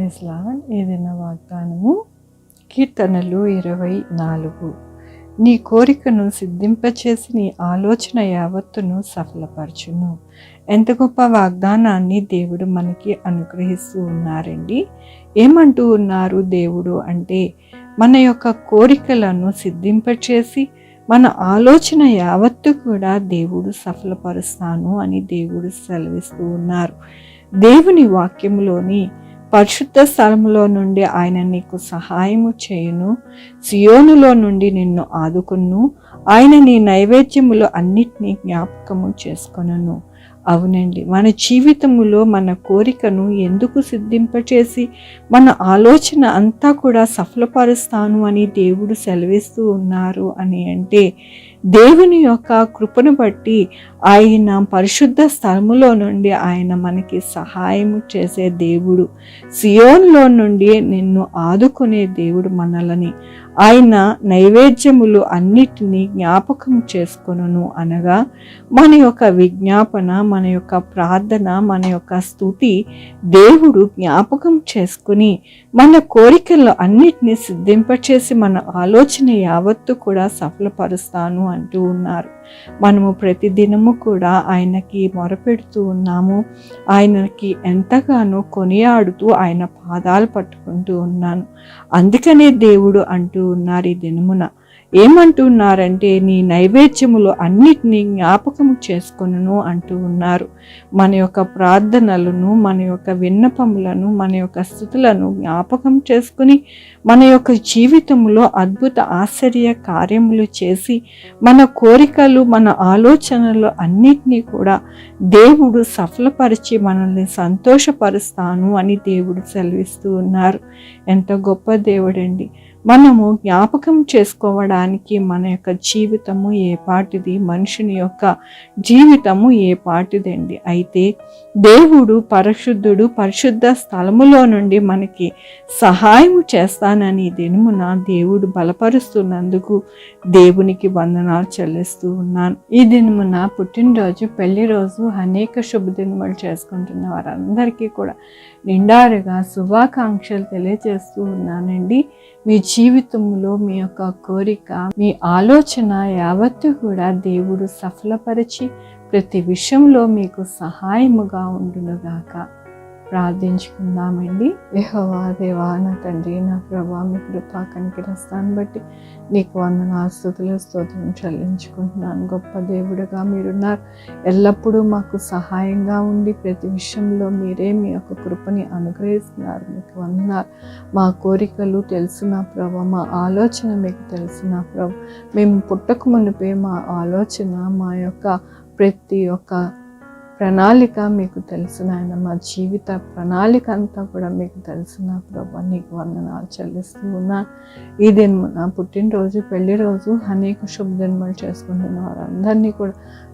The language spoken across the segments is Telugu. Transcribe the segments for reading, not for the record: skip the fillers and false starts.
Praise lord. ఏదైనా వాగ్దానము. కీర్తనలు 24. నీ కోరికను సిద్ధింపచేసి నీ ఆలోచన యావత్తును సఫలపరచును. ఎంత గొప్ప వాగ్దానాన్ని దేవుడు మనకి అనుగ్రహిస్తూ ఉన్నారండి. ఏమంటూ ఉన్నారు దేవుడు అంటే, మన యొక్క కోరికలను సిద్ధింపచేసి మన ఆలోచన యావత్తు కూడా దేవుడు సఫలపరుస్తాను అని దేవుడు సెలవిస్తూ ఉన్నారు. దేవుని వాక్యములోని పరిశుద్ధ స్థలములో నుండి ఆయన నీకు సహాయము చేయును, సియోనులో నుండి నిన్ను ఆదుకును, ఆయన నీ నైవేద్యములు అన్నిటినీ జ్ఞాపకము చేసుకొనును. అవునండి, మన జీవితములో మన కోరికను ఎందుకు సిద్ధింపచేసి మన ఆలోచన అంతా కూడా సఫలపరుస్తాను అని దేవుడు సెలవిస్తూ ఉన్నారు అని అంటే, దేవుని యొక్క కృపను బట్టి ఆయన పరిశుద్ధ స్థలములో నుండి ఆయన మనకి సహాయము చేసే దేవుడు, సియోనులో నుండి నిన్ను ఆదుకునే దేవుడు మనలని ఆయన నైవేద్యములు అన్నిటినీ జ్ఞాపకం చేసుకొనును. అనగా మన యొక్క విజ్ఞాపన, మన యొక్క ప్రార్థన, మన యొక్క స్తుతి దేవుడు జ్ఞాపకం చేసుకుని మన కోరికలు అన్నిటినీ సిద్ధింపచేసి మన ఆలోచన యావత్తు కూడా సఫలపరుస్తాను అంటూ ఉన్నారు. మనము ప్రతిదినము కూడా ఆయనకి మొరపెడుతూ ఉన్నాము. ఆయనకి ఎంతగానో కొనియాడుతూ ఆయన పాదాలు పట్టుకుంటూ ఉన్నాను. అందుకనే దేవుడు అంటూ ఉన్నారు ఈ దినమున. ఏమంటున్నారంటే, నీ నైవేద్యములు అన్నిటినీ జ్ఞాపకం చేసుకొనును అంటూ ఉన్నారు. మన యొక్క ప్రార్థనలను, మన యొక్క విన్నపములను, మన యొక్క స్తుతులను జ్ఞాపకం చేసుకుని మన యొక్క జీవితంలో అద్భుత ఆశ్చర్య కార్యములు చేసి మన కోరికలు, మన ఆలోచనలు అన్నిటినీ కూడా దేవుడు సఫలపరిచి మనల్ని సంతోషపరుస్తాను అని దేవుడు సెలవిస్తూ ఉన్నారు. ఎంత గొప్ప దేవుడండి. మనము జ్ఞాపకం చేసుకోవడానికి మన యొక్క జీవితము ఏ పాటిది, మనుషుని యొక్క జీవితము ఏ పాటిదండి. అయితే దేవుడు పరిశుద్ధుడు, పరిశుద్ధ స్థలములో నుండి మనకి సహాయము చేస్తానని దినమున దేవుడు బలపరుస్తున్నందుకు దేవునికి వందనాలు చెల్లిస్తూ ఉన్నాను. ఈ దినమున పుట్టినరోజు, పెళ్లి రోజు, అనేక శుభదినములు చేసుకుంటున్న వారందరికీ కూడా నిండారుగా శుభాకాంక్షలు తెలియజేస్తూ ఉన్నానండి. మీ జీవితంలో మీ యొక్క కోరిక, మీ ఆలోచన యావత్తు కూడా దేవుడు సఫలపరిచి ప్రతి విషయంలో మీకు సహాయముగా ఉండునుగాక. ప్రార్థించుకుందామండి. యెహోవా దేవా, నా తండ్రి, నా ప్రభా, మీ కృపా కనికరిస్తాను బట్టి నీకు వందనాలు, స్తుతులు, స్తోత్రం చెల్లించుకుంటున్నాను. గొప్ప దేవుడుగా మీరున్నారు. ఎల్లప్పుడూ మాకు సహాయంగా ఉండి ప్రతి విషయంలో మీరే మీ యొక్క కృపని అనుగ్రహిస్తున్నారు. మీకు వందనాలు. మా కోరికలు తెలుసు నా ప్రభా, మా ఆలోచన మీకు తెలుసు నా ప్రభా. మేము పుట్టక మునిపే మా ఆలోచన, మా యొక్క ప్రతి ఒక్క ప్రణాళిక మీకు తెలుసు నాయన. మా జీవిత ప్రణాళిక అంతా కూడా మీకు తెలుసు నా ప్రభా. నీకు వందనాలు చెల్లిస్తూ ఉన్నాను. ఈ దినమున పుట్టినరోజు, పెళ్లి రోజు, అనేక శుభదినములు చేసుకుంటున్న వారందరినీ కూడా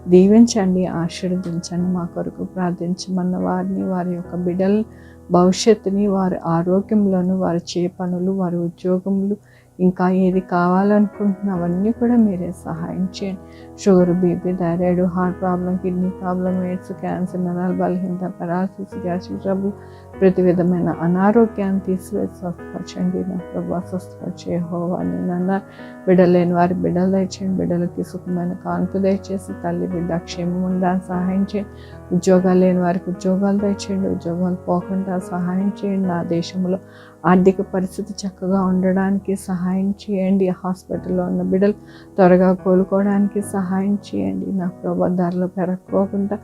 దీవించండి, ఆశీర్వదించండి. మా కొరకు ప్రార్థించమన్న వారిని, వారి యొక్క బిడ్డల భవిష్యత్తుని, వారి ఆరోగ్యంలోను, వారి పనులు, వారి ఉద్యోగములు, ఇంకా ఏది కావాలనుకుంటున్నవన్నీ కూడా మీరే సహాయం చేయండి. Sugar, BP, thyroid, heart problem, kidney problem, AIDS, cancer, నరాల బలహీనత, పెరాలసిస్, గ్యాస్ట్రిక్ ట్రబుల్, ప్రతి విధమైన అనారోగ్యాన్ని తీసివేసి స్వస్థపరచండి నా ప్రభా. స్వస్థపరిచే యెహోవా నేను అన్నారు. బిడ్డలు లేని వారి బిడ్డలు దయచేయండి. బిడ్డలకి సుఖమైన కాన్పు దయచేసి తల్లి బిడ్డ క్షేమం ఉండడానికి సహాయం చేయండి. ఉద్యోగాలు లేని వారికి ఉద్యోగాలు దయచేయండి. ఉద్యోగాలు పోకుండా సహాయం చేయండి. నా దేశంలో ఆర్థిక పరిస్థితి చక్కగా ఉండడానికి సహాయం చేయండి. హాస్పిటల్లో ఉన్న బిడ్డలు త్వరగా కోలుకోవడానికి సహాయం చేయండి నా ప్రభా. ధరలు పెరగకోకుండా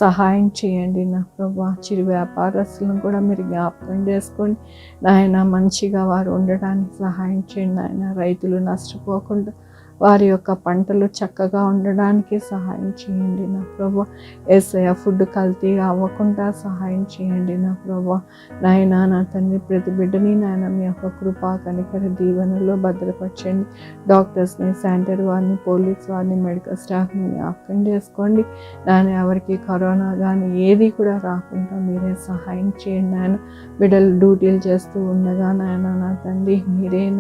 సహాయం చేయండి నా ప్రభా. చిరు వ్యాపారస్తులను కూడా మీరు జ్ఞాపకం చేసుకోండి నాయన. మంచిగా వారు ఉండడానికి సహాయం చేయండి నాయన. రైతులు నష్టపోకుండా వారి యొక్క పంటలు చక్కగా ఉండడానికి సహాయం చేయండి నా ప్రభా. యేసయ్య, ఫుడ్ కల్తీ అవ్వకుండా సహాయం చేయండి నా ప్రభా. నాయన, నా తండ్రి, ప్రతి బిడ్డని నాయన మీ యొక్క కృపా కనికర దీవెనలో భద్రపరచండి. డాక్టర్స్ని, శానిటరీ వారిని, పోలీస్ వారిని, మెడికల్ స్టాఫ్ని జ్ఞాపకం చేసుకోండి నాయన. ఎవరికి కరోనా కానీ ఏది కూడా రాకుండా మీరే సహాయం చేయండి నాయన. బిడ్డలు డ్యూటీలు చేస్తూ ఉండగా నాయన, నా తండ్రి, మీరే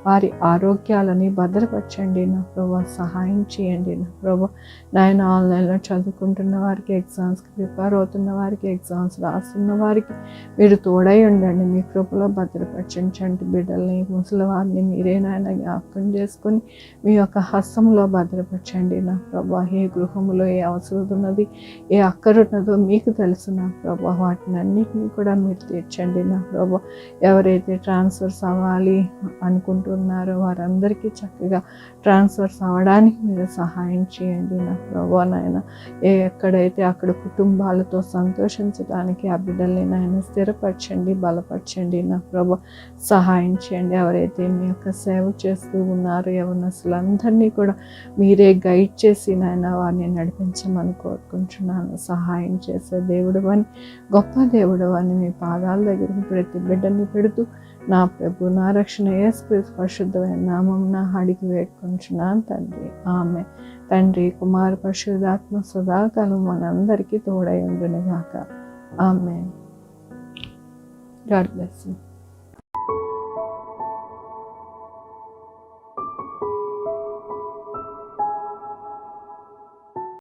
వారి ఆరోగ్యాలని భద్రపరచండి నా ప్రభా. సహాయం చేయండి నా ప్రభా. నాయన ఆన్లైన్లో చదువుకుంటున్న వారికి, ఎగ్జామ్స్కి ప్రిపేర్ అవుతున్న వారికి, ఎగ్జామ్స్ రాస్తున్న వారికి మీరు తోడై ఉండండి. మీ కృపలో భద్రపరచండి. చంటి బిడ్డల్ని, ముసలి వారిని మీరే నాయన జ్ఞాపకం చేసుకొని మీ యొక్క హస్తంలో భద్రపరచండి నా ప్రభా. ఏ గృహంలో ఏ అవసరం ఉన్నది, ఏ అక్కరున్నదో మీకు తెలుసు నా ప్రభా. వాటిని అన్నిటినీ కూడా మీరు తీర్చండి నా ప్రభా. ఎవరైతే ట్రాన్స్ఫర్స్ అవ్వాలి అనుకుంటున్నారో వారందరికీ చక్కగా ట్రాన్స్ఫర్స్ అవ్వడానికి మీరు సహాయం చేయండి నా ప్రభా. నాయన ఎక్కడైతే అక్కడ కుటుంబాలతో సంతోషించడానికి ఆ బిడ్డల్ని నాయన స్థిరపరచండి, బలపరచండి నా ప్రభా. సహాయం చేయండి. ఎవరైతే మీ యొక్క సేవ చేస్తూ ఉన్నారో యవనస్తులందరినీ కూడా మీరే గైడ్ చేసి నాయన వారిని నడిపించమని కోరుకుంటున్నాను. సహాయం చేసే దేవుడు అని, గొప్ప దేవుడు అని మీ పాదాల దగ్గరికి ప్రతి బిడ్డని పెడుతూ నా ప్రభు, నా రక్షణ యేసుక్రీస్తు పరిశుద్ధమైన నామమున అడిగి వేడుకుంటున్నాను తండ్రి. ఆమె తండ్రి, కుమార, పరిశుద్ధాత్మ సదాకాలం మనందరికీ తోడై ఉండునుగాక. ఆమె. God bless you.